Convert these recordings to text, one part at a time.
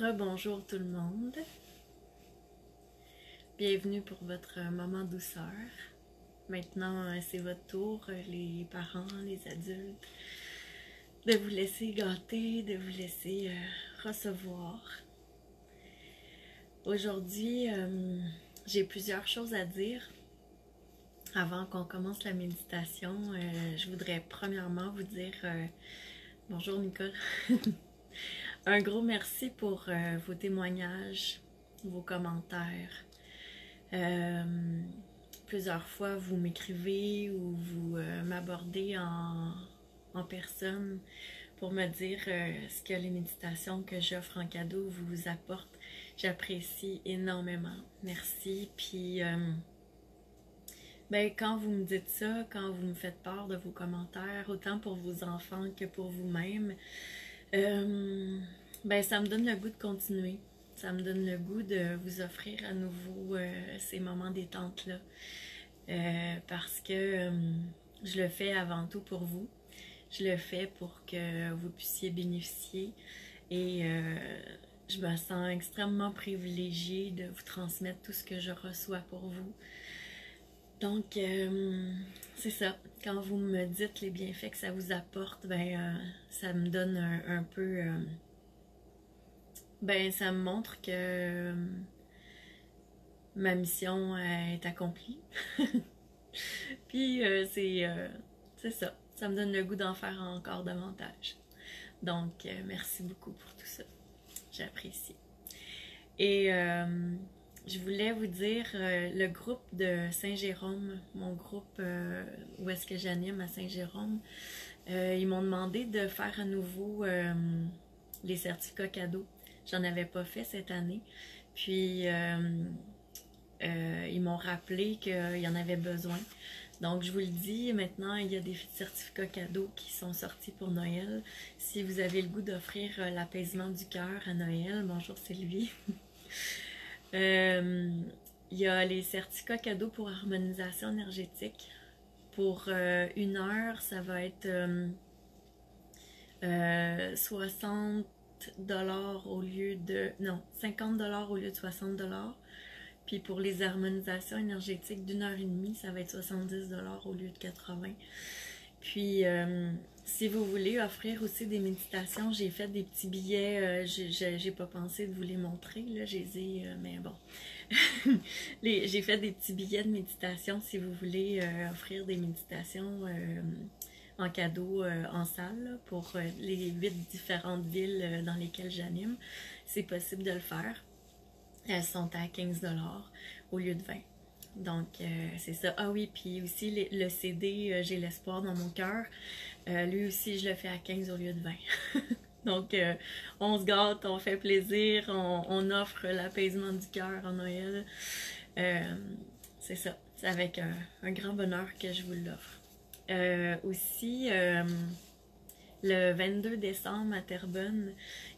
Rebonjour tout le monde. Bienvenue pour votre moment douceur. Maintenant, c'est votre tour, les parents, les adultes, de vous laisser gâter, de vous laisser recevoir. Aujourd'hui, j'ai plusieurs choses à dire. Avant qu'on commence la méditation, je voudrais premièrement vous dire bonjour Nicole. Un gros merci pour vos témoignages, vos commentaires. Plusieurs fois, vous m'écrivez ou vous m'abordez en personne pour me dire ce que les méditations que j'offre en cadeau vous apportent. J'apprécie énormément. Merci. Puis, quand vous me dites ça, quand vous me faites part de vos commentaires, autant pour vos enfants que pour vous-même, ça me donne le goût de continuer. Ça me donne le goût de vous offrir à nouveau ces moments détente-là. Parce que je le fais avant tout pour vous. Je le fais pour que vous puissiez bénéficier. Et je me sens extrêmement privilégiée de vous transmettre tout ce que je reçois pour vous. Donc, c'est ça. Quand vous me dites les bienfaits que ça vous apporte, ça me donne un peu... ça me montre que ma mission est accomplie. Puis, c'est ça. Ça me donne le goût d'en faire encore davantage. Donc, merci beaucoup pour tout ça. J'apprécie. Et... je voulais vous dire, le groupe de Saint-Jérôme, mon groupe où est-ce que j'anime à Saint-Jérôme, ils m'ont demandé de faire à nouveau les certificats cadeaux. J'en avais pas fait cette année. Puis, ils m'ont rappelé qu'il y en avait besoin. Donc, je vous le dis, maintenant, il y a des certificats cadeaux qui sont sortis pour Noël. Si vous avez le goût d'offrir l'apaisement du cœur à Noël, bonjour Sylvie. Il y a les certificats cadeaux pour harmonisation énergétique. Pour 1 heure, ça va être 60$ au lieu de... Non, 50$ au lieu de 60$. Puis pour les harmonisations énergétiques d'1 heure et demie, ça va être 70$ au lieu de 80$. Puis, si vous voulez offrir aussi des méditations, j'ai fait des petits billets, j'ai pas pensé de vous les montrer, là, mais bon. J'ai fait des petits billets de méditation si vous voulez offrir des méditations en cadeau en salle là, pour les 8 différentes villes dans lesquelles j'anime. C'est possible de le faire. Elles sont à 15$ au lieu de 20$. Donc, c'est ça. Ah oui, puis aussi le CD J'ai l'espoir dans mon cœur. Lui aussi, je le fais à 15$ au lieu de 20$. Donc, on se gâte, on fait plaisir, on offre l'apaisement du cœur en Noël. C'est ça. C'est avec un grand bonheur que je vous l'offre. Aussi, le 22 décembre à Terrebonne,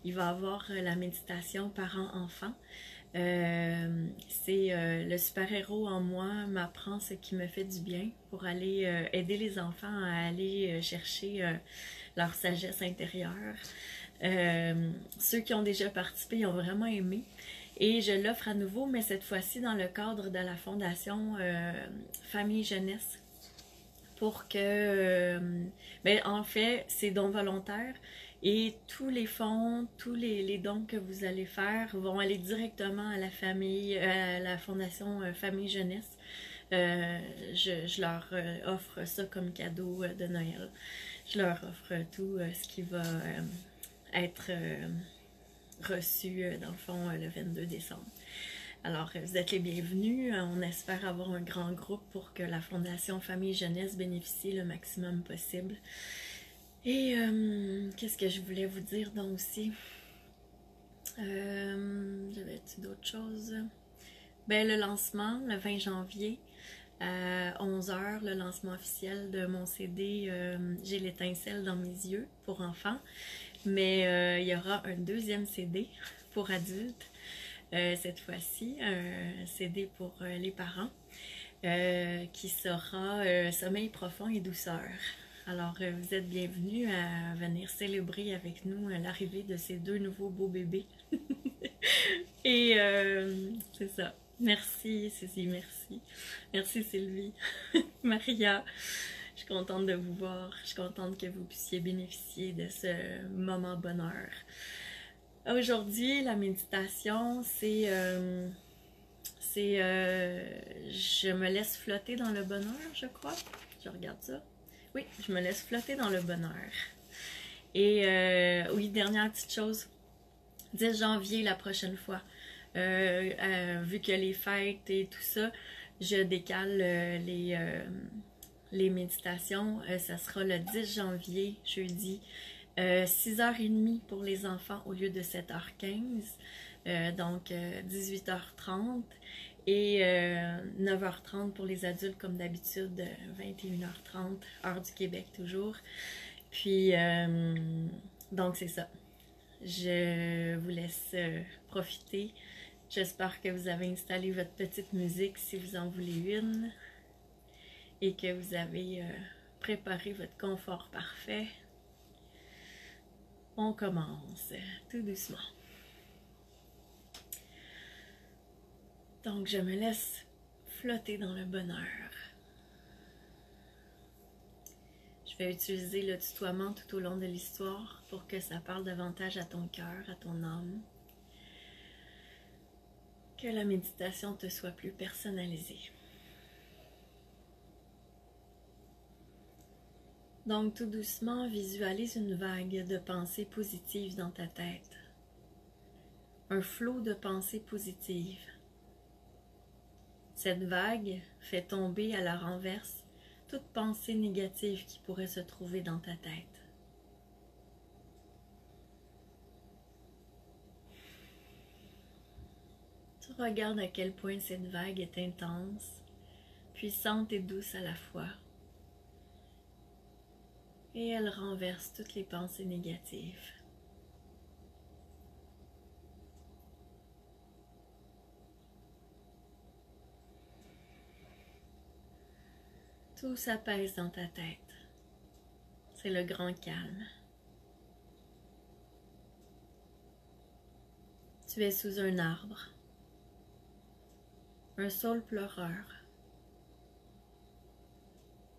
il va y avoir la méditation parents-enfants. C'est le super-héros en moi m'apprend ce qui me fait du bien pour aller aider les enfants à aller chercher leur sagesse intérieure. Ceux qui ont déjà participé ont vraiment aimé et je l'offre à nouveau, mais cette fois-ci dans le cadre de la fondation Famille Jeunesse pour que en fait c'est dons volontaires. Et tous les fonds, tous les dons que vous allez faire vont aller directement à la famille, à la fondation Famille Jeunesse. Je leur offre ça comme cadeau de Noël. Je leur offre tout ce qui va être reçu dans le fond le 22 décembre. Alors, vous êtes les bienvenus. On espère avoir un grand groupe pour que la fondation Famille Jeunesse bénéficie le maximum possible. Et qu'est-ce que je voulais vous dire donc aussi? J'avais-tu d'autres choses? Le lancement, le 20 janvier, à 11h, le lancement officiel de mon CD J'ai l'étincelle dans mes yeux pour enfants. Mais il y aura un deuxième CD pour adultes, cette fois-ci, un CD pour les parents, qui sera Sommeil profond et douceur. Alors, vous êtes bienvenus à venir célébrer avec nous l'arrivée de ces deux nouveaux beaux bébés. Et c'est ça. Merci, Cécile, merci. Merci, Sylvie. Maria, je suis contente de vous voir. Je suis contente que vous puissiez bénéficier de ce moment bonheur. Aujourd'hui, la méditation, je me laisse flotter dans le bonheur, je crois. Je regarde ça. Oui, je me laisse flotter dans le bonheur. Et oui, dernière petite chose. 10 janvier la prochaine fois. Vu que les fêtes et tout ça, je décale les méditations. Ça sera le 10 janvier, jeudi, 6h30 pour les enfants au lieu de 7h15. Donc 18h30 et 9h30 pour les adultes comme d'habitude, 21h30, heure du Québec toujours. Puis, donc c'est ça. Je vous laisse profiter. J'espère que vous avez installé votre petite musique si vous en voulez une et que vous avez préparé votre confort parfait. On commence tout doucement. Donc je me laisse flotter dans le bonheur. Je vais utiliser le tutoiement tout au long de l'histoire pour que ça parle davantage à ton cœur, à ton âme. Que la méditation te soit plus personnalisée. Donc tout doucement, visualise une vague de pensées positives dans ta tête. Un flot de pensées positives. Cette vague fait tomber à la renverse toute pensée négative qui pourrait se trouver dans ta tête. Tu regardes à quel point cette vague est intense, puissante et douce à la fois. Et elle renverse toutes les pensées négatives. Tout s'apaise dans ta tête. C'est le grand calme. Tu es sous un arbre. Un saule pleureur.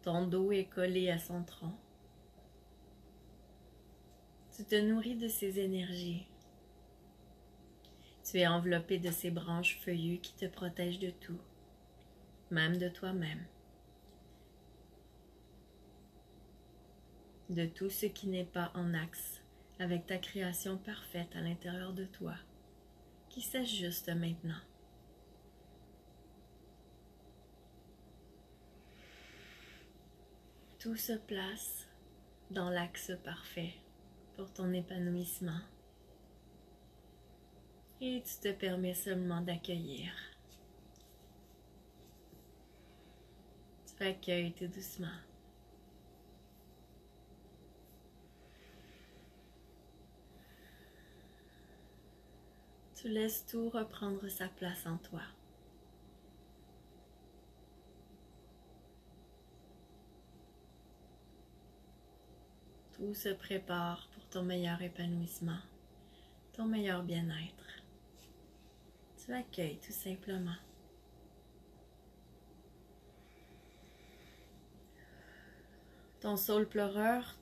Ton dos est collé à son tronc. Tu te nourris de ses énergies. Tu es enveloppé de ses branches feuillues qui te protègent de tout, même de toi-même. De tout ce qui n'est pas en axe avec ta création parfaite à l'intérieur de toi, qui s'ajuste maintenant. Tout se place dans l'axe parfait pour ton épanouissement. Et tu te permets seulement d'accueillir. Tu accueilles tout doucement. Tu laisses tout reprendre sa place en toi. Tout se prépare pour ton meilleur épanouissement, ton meilleur bien-être. Tu accueilles tout simplement. Ton saule pleureur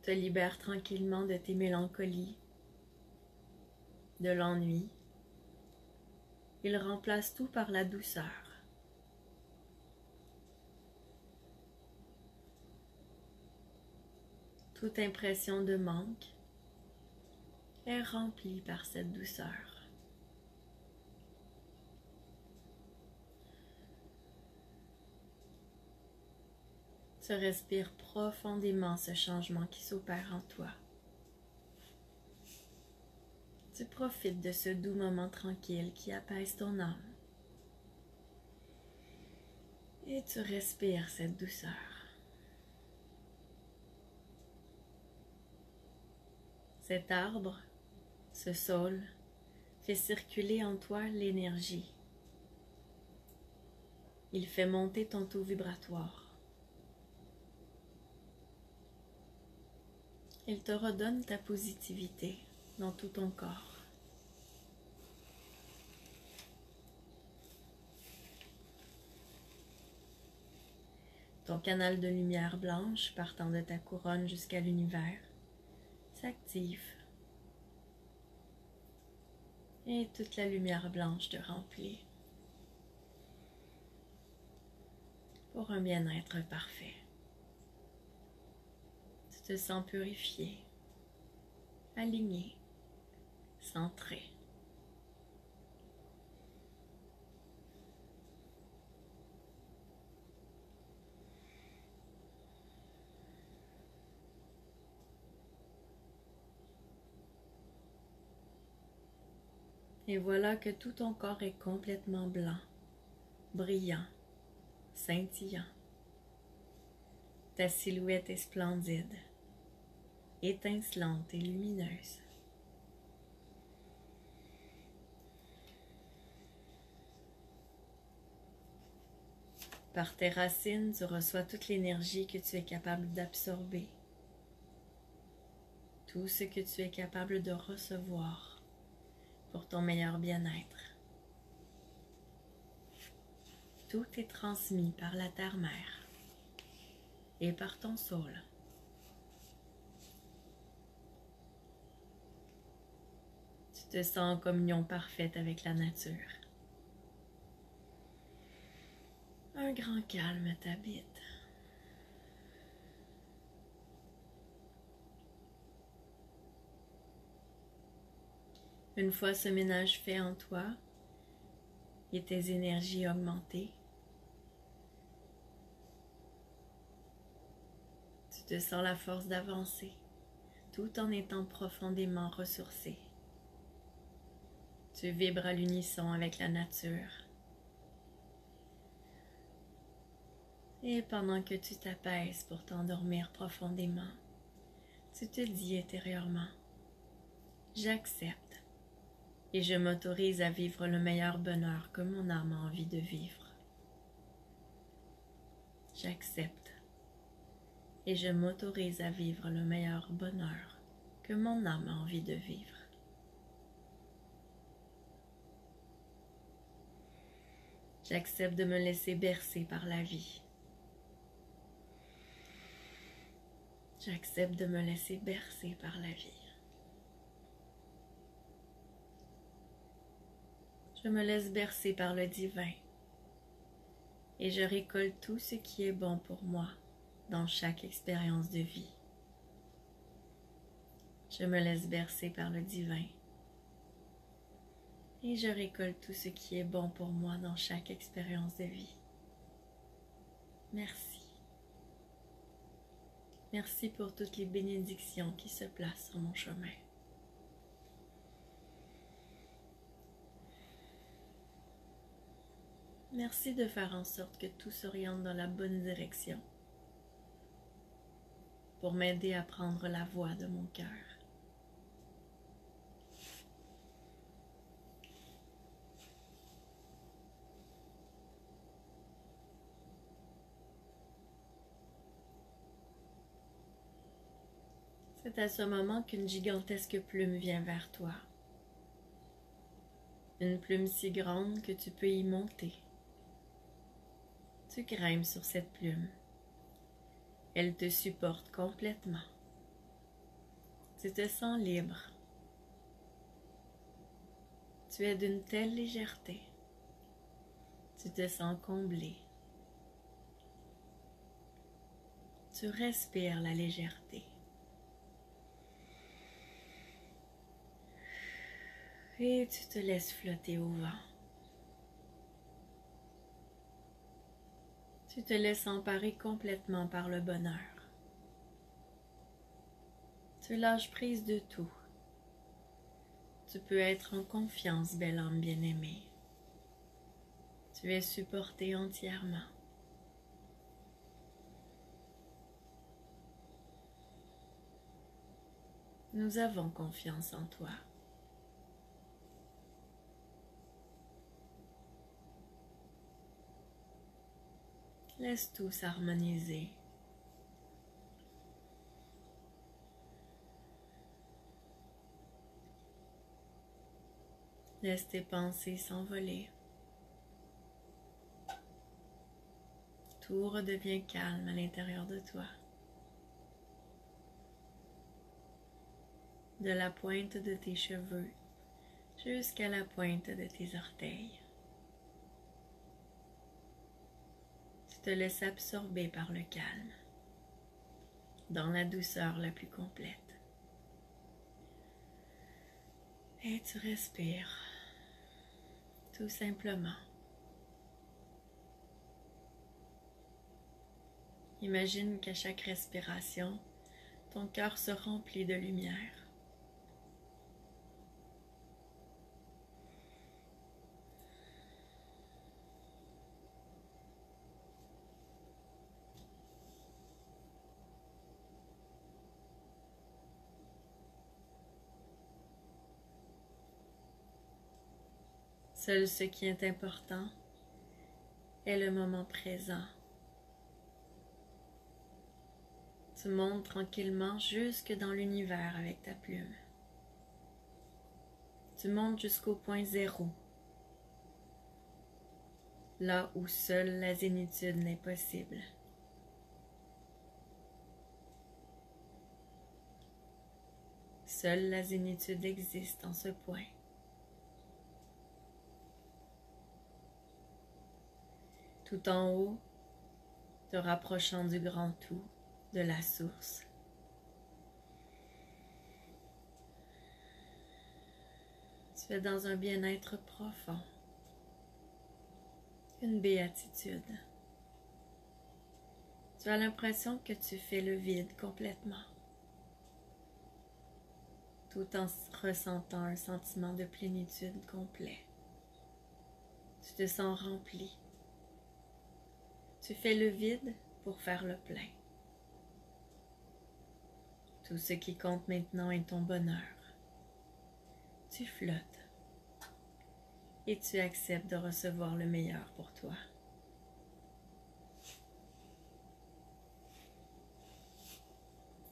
te libère tranquillement de tes mélancolies, de l'ennui. Il remplace tout par la douceur. Toute impression de manque est remplie par cette douceur. Tu respires profondément ce changement qui s'opère en toi. Tu profites de ce doux moment tranquille qui apaise ton âme. Et tu respires cette douceur. Cet arbre, ce saule, fait circuler en toi l'énergie. Il fait monter ton taux vibratoire. Il te redonne ta positivité dans tout ton corps. Ton canal de lumière blanche partant de ta couronne jusqu'à l'univers s'active. Et toute la lumière blanche te remplit pour un bien-être parfait. Tu te sens purifié, aligné, centré. Et voilà que tout ton corps est complètement blanc, brillant, scintillant. Ta silhouette est splendide, étincelante et lumineuse. Par tes racines, tu reçois toute l'énergie que tu es capable d'absorber, tout ce que tu es capable de recevoir pour ton meilleur bien-être. Tout est transmis par la terre-mère et par ton sol. Tu te sens en communion parfaite avec la nature. Un grand calme t'habite. Une fois ce ménage fait en toi et tes énergies augmentées, tu te sens la force d'avancer tout en étant profondément ressourcé. Tu vibres à l'unisson avec la nature. Et pendant que tu t'apaises pour t'endormir profondément, tu te dis intérieurement, j'accepte et je m'autorise à vivre le meilleur bonheur que mon âme a envie de vivre. J'accepte et je m'autorise à vivre le meilleur bonheur que mon âme a envie de vivre. J'accepte de me laisser bercer par la vie. J'accepte de me laisser bercer par la vie. Je me laisse bercer par le divin et je récolte tout ce qui est bon pour moi dans chaque expérience de vie. Je me laisse bercer par le divin et je récolte tout ce qui est bon pour moi dans chaque expérience de vie. Merci. Merci pour toutes les bénédictions qui se placent sur mon chemin. Merci de faire en sorte que tout s'oriente dans la bonne direction pour m'aider à prendre la voie de mon cœur. C'est à ce moment qu'une gigantesque plume vient vers toi. Une plume si grande que tu peux y monter. Tu grimpes sur cette plume. Elle te supporte complètement. Tu te sens libre. Tu es d'une telle légèreté. Tu te sens comblé. Tu respires la légèreté. Et tu te laisses flotter au vent. Tu te laisses emparer complètement par le bonheur. Tu lâches prise de tout. Tu peux être en confiance, belle âme bien-aimée. Tu es supporté entièrement. Nous avons confiance en toi. Laisse tout s'harmoniser. Laisse tes pensées s'envoler. Tout redevient calme à l'intérieur de toi. De la pointe de tes cheveux jusqu'à la pointe de tes orteils. Tu te laisses absorber par le calme, dans la douceur la plus complète. Et tu respires, tout simplement. Imagine qu'à chaque respiration, ton cœur se remplit de lumière. Seul ce qui est important est le moment présent. Tu montes tranquillement jusque dans l'univers avec ta plume. Tu montes jusqu'au point zéro, là où seule la zénitude n'est possible. Seule la zénitude existe en ce point. Tout en haut, te rapprochant du grand tout, de la source. Tu es dans un bien-être profond, une béatitude. Tu as l'impression que tu fais le vide complètement, tout en ressentant un sentiment de plénitude complet. Tu te sens rempli. Tu fais le vide pour faire le plein. Tout ce qui compte maintenant est ton bonheur. Tu flottes et tu acceptes de recevoir le meilleur pour toi.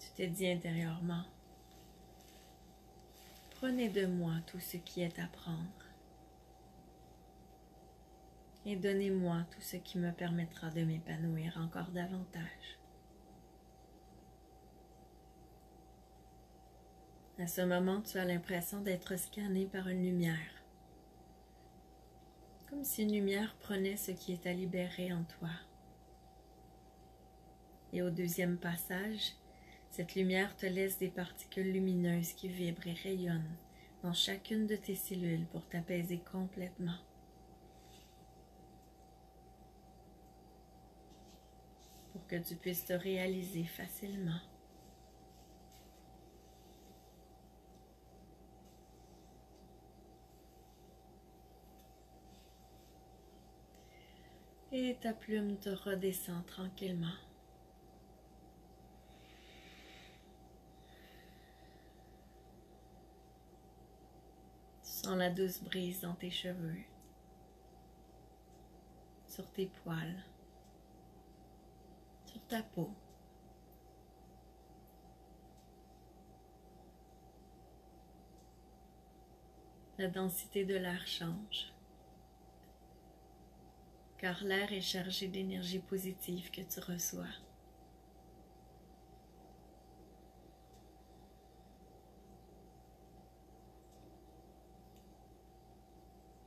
Tu te dis intérieurement, prenez de moi tout ce qui est à prendre et donnez-moi tout ce qui me permettra de m'épanouir encore davantage. À ce moment, tu as l'impression d'être scanné par une lumière, comme si une lumière prenait ce qui est à libérer en toi. Et au deuxième passage, cette lumière te laisse des particules lumineuses qui vibrent et rayonnent dans chacune de tes cellules pour t'apaiser complètement. Pour que tu puisses te réaliser facilement. Et ta plume te redescend tranquillement. Tu sens la douce brise dans tes cheveux, sur tes poils, sur ta peau. La densité de l'air change, car l'air est chargé d'énergie positive que tu reçois.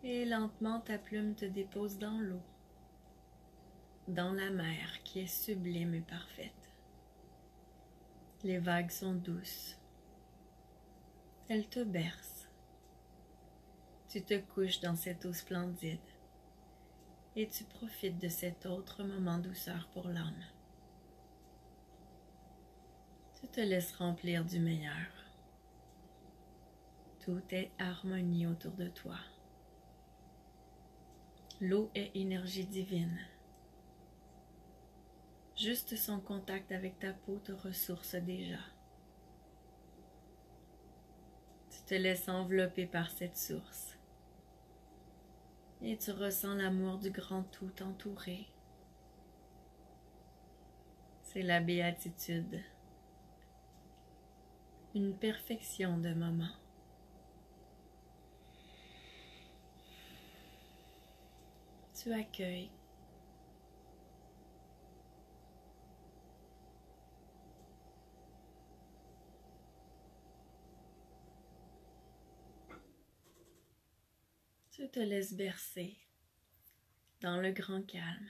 Et lentement, ta plume te dépose dans l'eau, dans la mer qui est sublime et parfaite. Les vagues sont douces. Elles te bercent. Tu te couches dans cette eau splendide et tu profites de cet autre moment douceur pour l'âme. Tu te laisses remplir du meilleur. Tout est harmonie autour de toi. L'eau est énergie divine. Juste son contact avec ta peau te ressource déjà. Tu te laisses envelopper par cette source. Et tu ressens l'amour du grand tout entouré. C'est la béatitude. Une perfection de moment. Tu accueilles. Tu te laisses bercer dans le grand calme.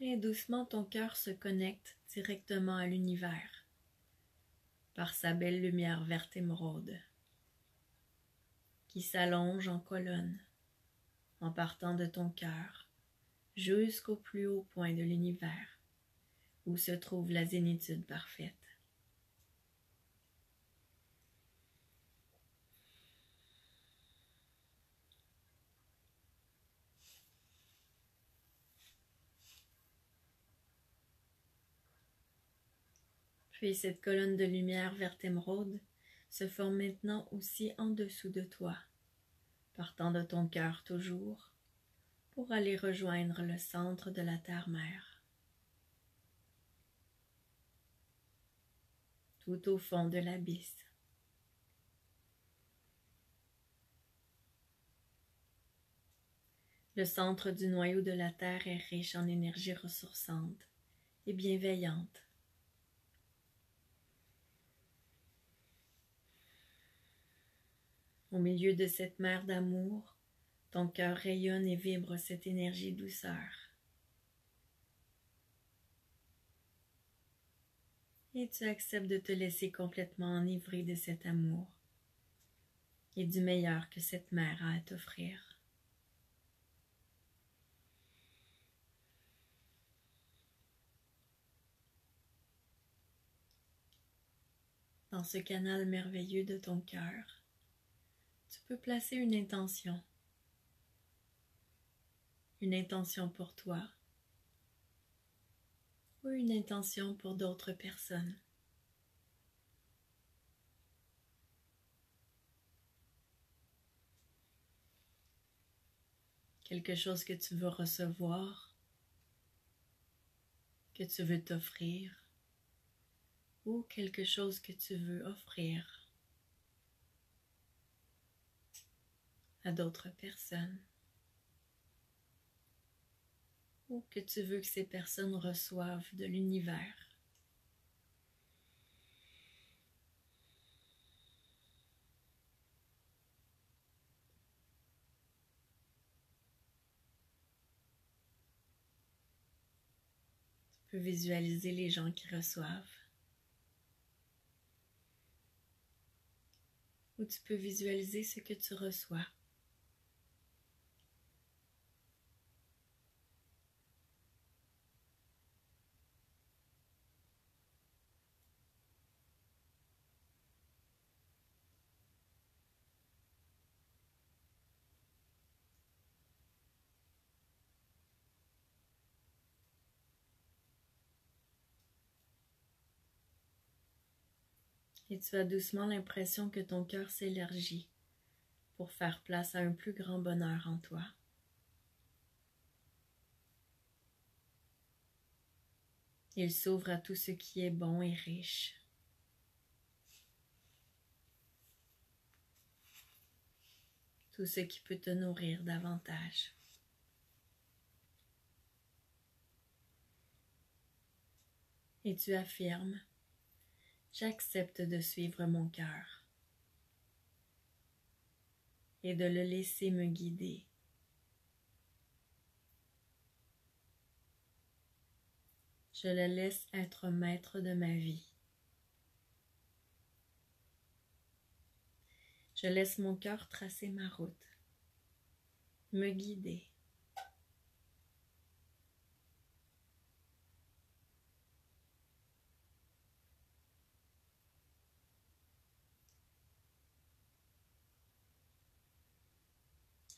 Et doucement, ton cœur se connecte directement à l'univers par sa belle lumière verte émeraude qui s'allonge en colonne en partant de ton cœur jusqu'au plus haut point de l'univers où se trouve la zénitude parfaite. Puis cette colonne de lumière verte émeraude se forme maintenant aussi en dessous de toi, partant de ton cœur toujours, pour aller rejoindre le centre de la terre-mère. Tout au fond de l'abysse. Le centre du noyau de la Terre est riche en énergie ressourçante et bienveillante. Au milieu de cette mer d'amour, ton cœur rayonne et vibre cette énergie douceur. Et tu acceptes de te laisser complètement enivrer de cet amour et du meilleur que cette mer a à t'offrir. Dans ce canal merveilleux de ton cœur, tu peux placer une intention pour toi ou une intention pour d'autres personnes. Quelque chose que tu veux recevoir, que tu veux t'offrir, ou quelque chose que tu veux offrir à d'autres personnes, ou que tu veux que ces personnes reçoivent de l'univers. Tu peux visualiser les gens qui reçoivent. Ou tu peux visualiser ce que tu reçois. Et tu as doucement l'impression que ton cœur s'élargit pour faire place à un plus grand bonheur en toi. Il s'ouvre à tout ce qui est bon et riche. Tout ce qui peut te nourrir davantage. Et tu affirmes, j'accepte de suivre mon cœur et de le laisser me guider. Je le laisse être maître de ma vie. Je laisse mon cœur tracer ma route, me guider.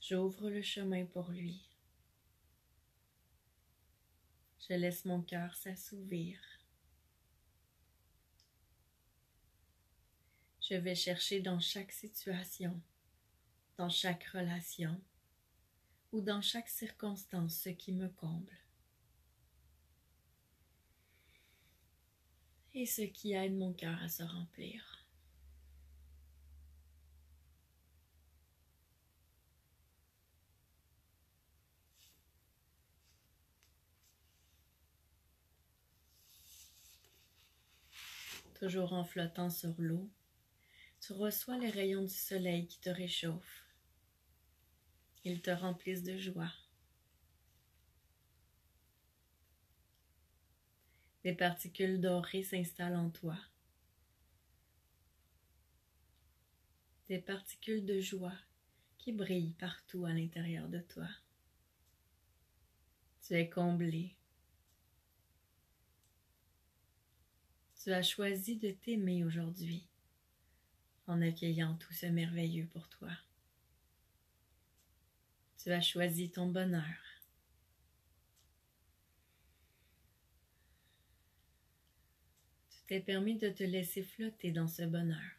J'ouvre le chemin pour lui. Je laisse mon cœur s'assouvir. Je vais chercher dans chaque situation, dans chaque relation ou dans chaque circonstance ce qui me comble et ce qui aide mon cœur à se remplir. Toujours en flottant sur l'eau, Tu reçois les rayons du soleil qui te réchauffent. Ils te remplissent de joie. Des particules dorées s'installent en toi. Des particules de joie qui brillent partout à l'intérieur de toi. Tu es comblé. Tu as choisi de t'aimer aujourd'hui en accueillant tout ce merveilleux pour toi. Tu as choisi ton bonheur. Tu t'es permis de te laisser flotter dans ce bonheur.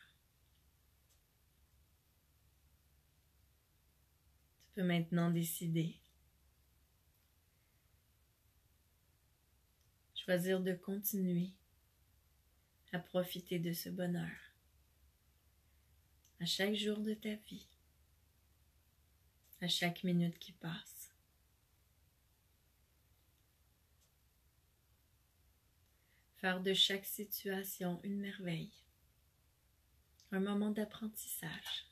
Tu peux maintenant décider. Choisir de continuer à profiter de ce bonheur à chaque jour de ta vie, à chaque minute qui passe. Faire de chaque situation une merveille, un moment d'apprentissage.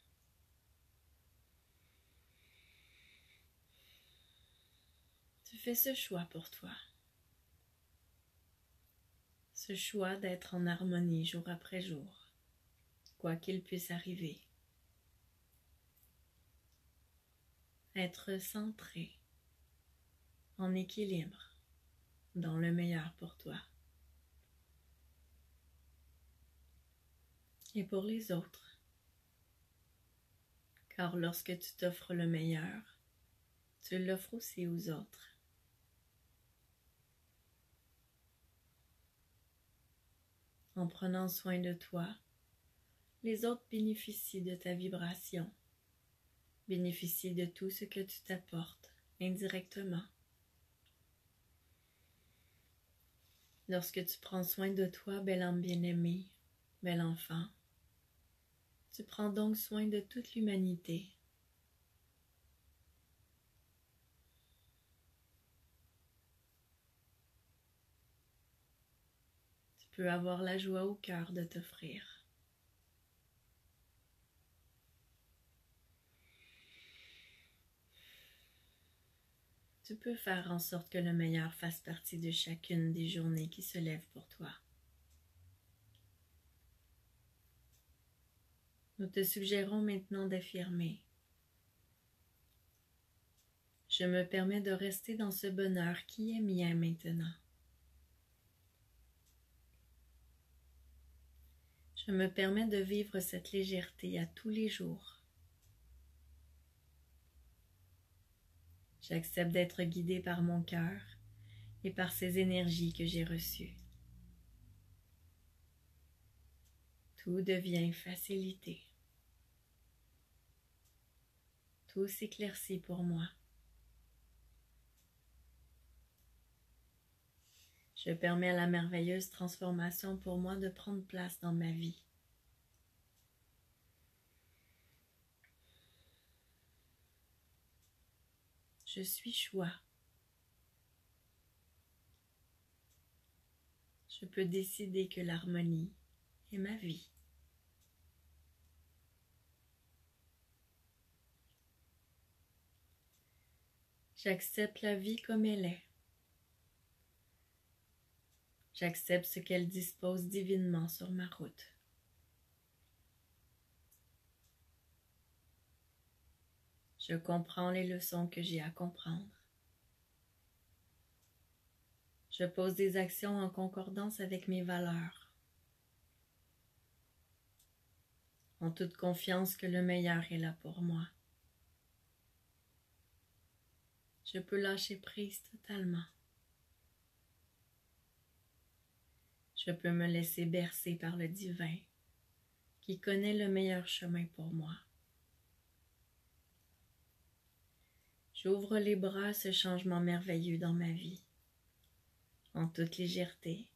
Tu fais ce choix pour toi. Ce choix d'être en harmonie jour après jour, quoi qu'il puisse arriver. Être centré, en équilibre, dans le meilleur pour toi. Et pour les autres. Car lorsque tu t'offres le meilleur, tu l'offres aussi aux autres. En prenant soin de toi, les autres bénéficient de ta vibration, bénéficient de tout ce que tu t'apportes indirectement. Lorsque tu prends soin de toi, belle âme bien-aimée, bel enfant, tu prends donc soin de toute l'humanité. Tu peux avoir la joie au cœur de t'offrir. Tu peux faire en sorte que le meilleur fasse partie de chacune des journées qui se lèvent pour toi. Nous te suggérons maintenant d'affirmer: je me permets de rester dans ce bonheur qui est mien maintenant. Je me permets de vivre cette légèreté à tous les jours. J'accepte d'être guidée par mon cœur et par ces énergies que j'ai reçues. Tout devient facilité. Tout s'éclaircit pour moi. Je permets à la merveilleuse transformation pour moi de prendre place dans ma vie. Je suis choix. Je peux décider que l'harmonie est ma vie. J'accepte la vie comme elle est. J'accepte ce qu'elle dispose divinement sur ma route. Je comprends les leçons que j'ai à comprendre. Je pose des actions en concordance avec mes valeurs, en toute confiance que le meilleur est là pour moi. Je peux lâcher prise totalement. Je peux me laisser bercer par le divin qui connaît le meilleur chemin pour moi. J'ouvre les bras à ce changement merveilleux dans ma vie, en toute légèreté,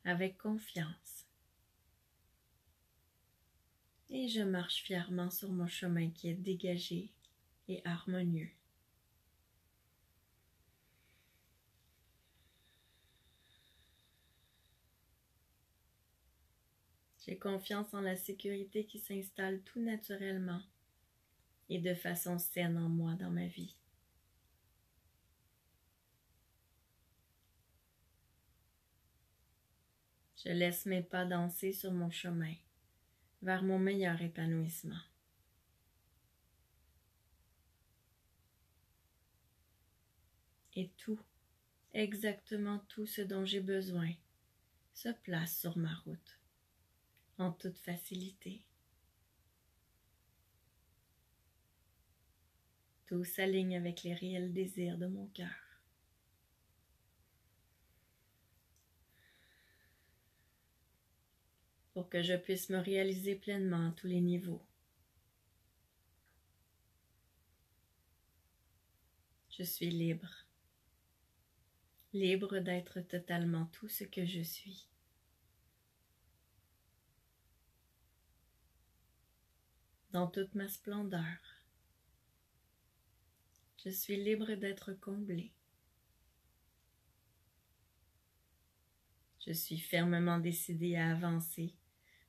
avec confiance. Et je marche fièrement sur mon chemin qui est dégagé et harmonieux. J'ai confiance en la sécurité qui s'installe tout naturellement et de façon saine en moi dans ma vie. Je laisse mes pas danser sur mon chemin vers mon meilleur épanouissement. Et tout, exactement tout ce dont j'ai besoin, se place sur ma route, en toute facilité. Tout s'aligne avec les réels désirs de mon cœur. Pour que je puisse me réaliser pleinement à tous les niveaux. Je suis libre. Libre d'être totalement tout ce que je suis. Dans toute ma splendeur. Je suis libre d'être comblé. Je suis fermement décidée à avancer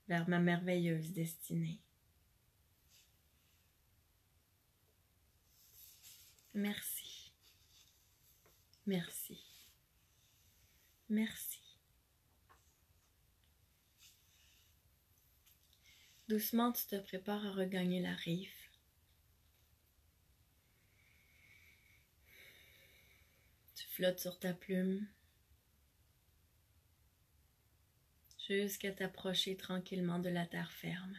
vers ma merveilleuse destinée. Merci. Merci. Merci. Doucement, tu te prépares à regagner la rive. Tu flottes sur ta plume jusqu'à t'approcher tranquillement de la terre ferme.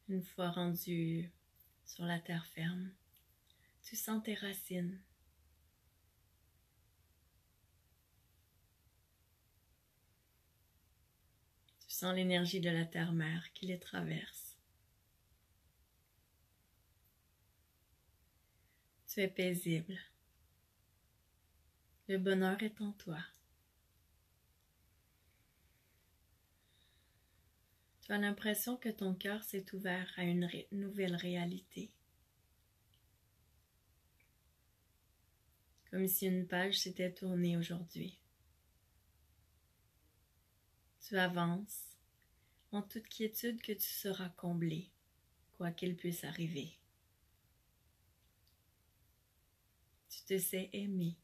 Une fois rendu sur la terre ferme, tu sens tes racines. Tu sens l'énergie de la terre-mère qui les traverse. Tu es paisible. Le bonheur est en toi. Tu as l'impression que ton cœur s'est ouvert à une nouvelle réalité. Comme si une page s'était tournée aujourd'hui. Tu avances en toute quiétude que tu seras comblé, quoi qu'il puisse arriver. Tu te sais aimé.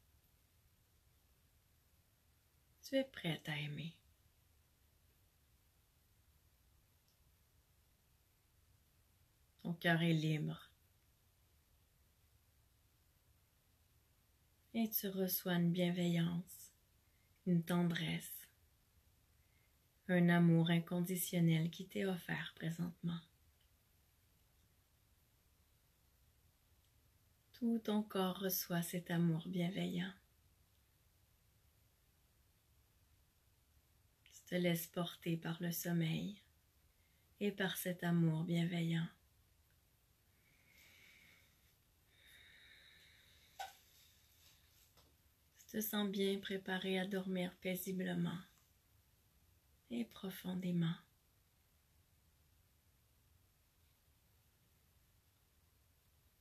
Tu es prête à aimer. Ton cœur est libre. Et tu reçois une bienveillance, une tendresse, un amour inconditionnel qui t'est offert présentement. Tout ton corps reçoit cet amour bienveillant. Tu te laisses porter par le sommeil et par cet amour bienveillant. Tu te sens bien préparé à dormir paisiblement et profondément.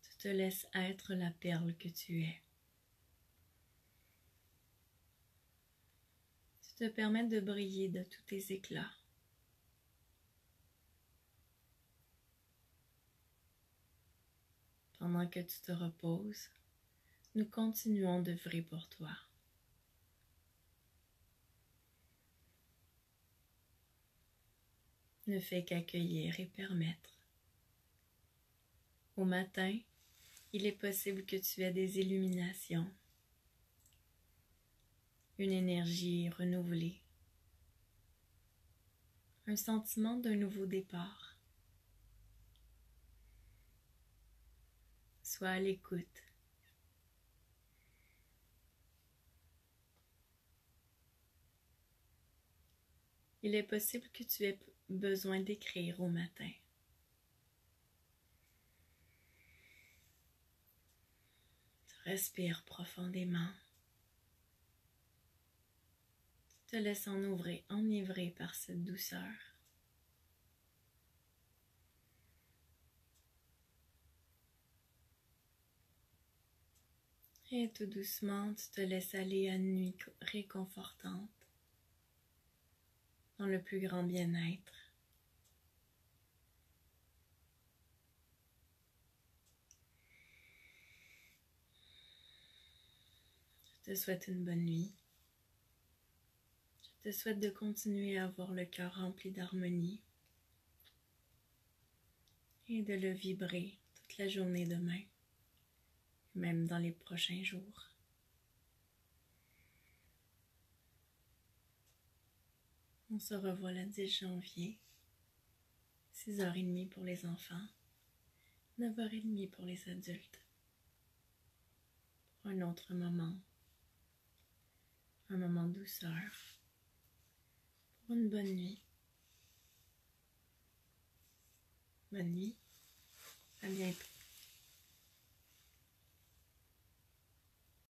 Tu te laisses être la perle que tu es. Tu te permets de briller de tous tes éclats. Pendant que tu te reposes, nous continuons d'œuvrer pour toi. Ne fais qu'accueillir et permettre. Au matin, il est possible que tu aies des illuminations, une énergie renouvelée, un sentiment d'un nouveau départ. Sois à l'écoute. Il est possible que tu aies besoin d'écrire au matin. Tu respires profondément. Tu te laisses enivrer par cette douceur. Et tout doucement, tu te laisses aller à une nuit réconfortante, dans le plus grand bien-être. Je te souhaite une bonne nuit. Je te souhaite de continuer à avoir le cœur rempli d'harmonie et de le vibrer toute la journée demain, même dans les prochains jours. On se revoit le 10 janvier, 6h30 pour les enfants, 9h30 pour les adultes, pour un autre moment, un moment de douceur, pour une bonne nuit. Bonne nuit, à bientôt.